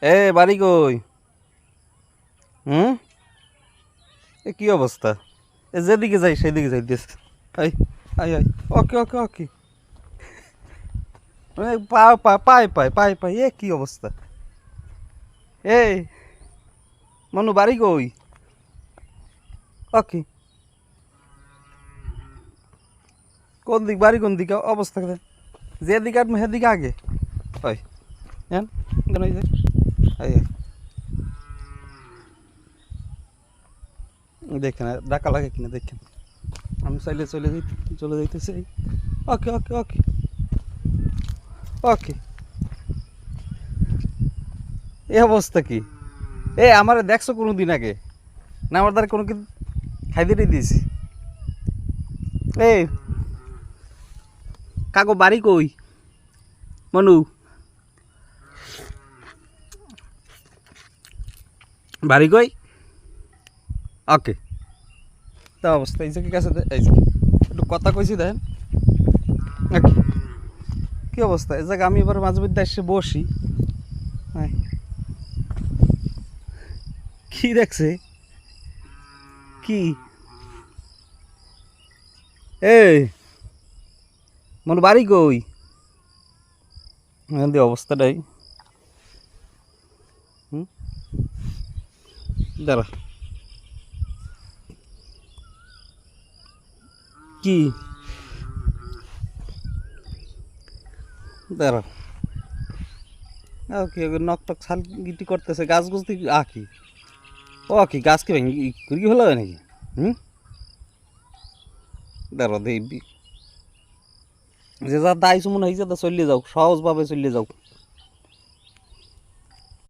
এ বাড়ি কই? হুম, এ কি অবস্থা? এ যেদিকে যাই সেদিকে যাইতেছে। আই আই আই, ওকে ওকে ওকে। পাই এ কি অবস্থা? এই মনু বাড়ি কই? ওকে, কোন দিক বাড়ি কোন দিকে অবস্থা কেন? যেদিকে আটমু সেদিকে আগে হয়। হ্যাঁ কেন এই যে আই দেখেন ডাকা লাগে কিনা দেখেন। আমি চাইলে চলে যাইতেছি। ওকে ওকে ওকে ওকে। এই অবস্থা কি? এ আমার দেখছো কোনো দিন আগে? না আমার দ্বারা কোনো কিছু খাইতে দিয়েছি? এই কাকু বাড়ি কই? মনু বাড়ি কই? ওকে। তা অবস্থা এই যে কি কাছে এই যে একটু কথা কইছি দেখেন। ওকে, কি অবস্থা এই জায়গা আমি এবার মাঝে মধ্যে এসে বসি। হ্যাঁ, কি দেখছে? কি? এই মনু বাড়ি কই? এখান দিয়ে অবস্থাটাই। হুম, দাঁড়া। কি? দাঁড়া। ওকে নক টক ছাল গিটি করতেছে গাছ গুছ দিয়ে আঁকি। ও কি গাছ কি ভেঙে কি হলো নাকি? হুম, দাঁড়া দেখবি যে যা দায়িত্ব মনে হয়েছে তা চলিয়ে যাও, সহজভাবে চলিয়ে যাও।